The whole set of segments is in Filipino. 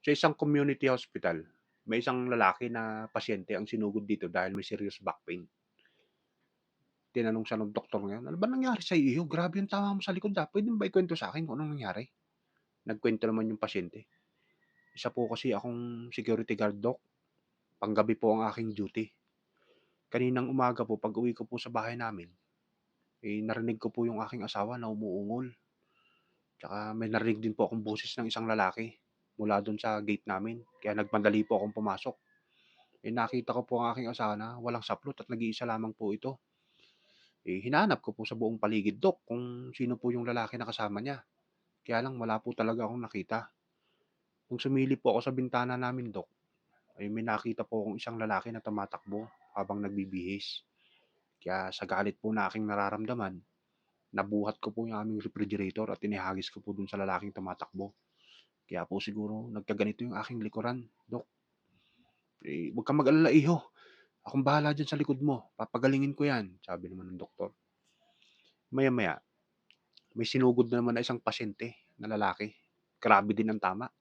Sa isang community hospital, may isang lalaki na pasyente ang sinugod dito dahil may serious back pain. Tinanong siya nung doktor ngayon, "Ano ba nangyari sa iyo? Grabe yung tama mo sa likod, puwede mo ba ikuwento sa'kin kung anong nangyari?" Nagkuwento naman yung pasyente, "Isa po kasi akong security guard doc, panggabi po ang aking duty. Kaninang umaga po pag-uwi ko po sa bahay namin, narinig ko po yung aking asawa na umuungol, tsaka may narinig din po akong boses ng isang lalaki mula dun sa gate namin, kaya nagmadali po akong pumasok. Nakita ko po ang aking asawa na walang saplot at nag-iisa lamang po ito. Hinanap ko po sa buong paligid doc kung sino po yung lalaki na kasama niya, kaya lang wala po talaga akong nakita. Nung sumilip po ako sa bintana namin doc, may nakita po akong isang lalaki na tumatakbo habang nagbibihis. Kaya sa galit po na aking nararamdaman, nabuhat ko po yung aming refrigerator at inihagis ko po dun sa lalaking tumatakbo. Kaya po siguro nagkaganito yung aking likuran, doc. "Huwag kang mag-alala iho, akong bahala diyan sa likod mo, papagalingin ko yan," sabi naman ng doktor. Maya-maya, may sinugod na naman na isang pasyente na lalaki, grabe din ang tama.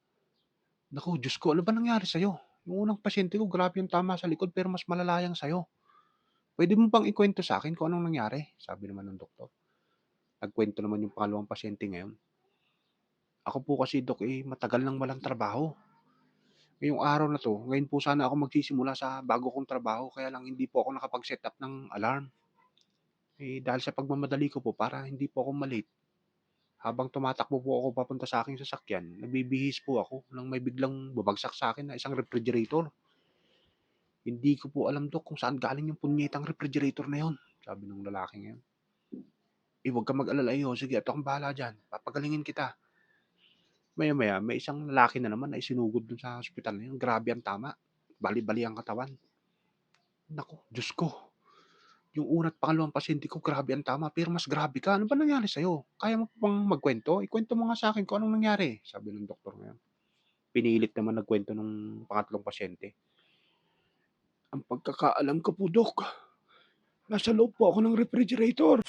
Naku, Diyos ko, ano ba nangyari sa'yo? Yung unang pasyente ko grabe yung tama sa likod pero mas malala yang sa'yo. Puwede mo bang ikuwento sa'kin kung anong nangyari? Sabi naman ng doktor. Nagkuwento naman yung pangalawang pasyente ngayon. "Ako po kasi doc, matagal nang walang trabaho. Ngayong araw na 'to, ngayon po sana ako magsisimula sa bago kong trabaho kaya lang hindi po ako nakapag-set up ng alarm. Dahil sa pagmamadali ko po para hindi po ako ma-late, habang tumatakbo po ako papunta sa aking sasakyan, nagbibihis po ako nang may biglang bumagsak sa'kin na isang refrigerator. Hindi ko po alam doc kung saan galing yung punyetang refrigerator na yun," sabi nung lalaking yun. Huwag kang mag-alala iho, sige at akong bahala diyan, papagalingin kita." Maya-maya may isang lalaki na naman na isinugod dun sa ospital na yun, grabe ang tama, bali-bali ang katawan. Naku, Diyos ko, yung una't pangalawang pasyente ko grabe ang tama pero mas grabe ka, ano ba nangyari sa'yo? Kaya mo pa bang magkuwento? Ikuwento mo nga sa'kin kung anong nangyari, sabi ng doktor ngayon. Pinilit naman nagkuwento nung pangatlong pasyente. "Ang pagkakaalam ko po doc, nasa loob po ako ng refrigerator."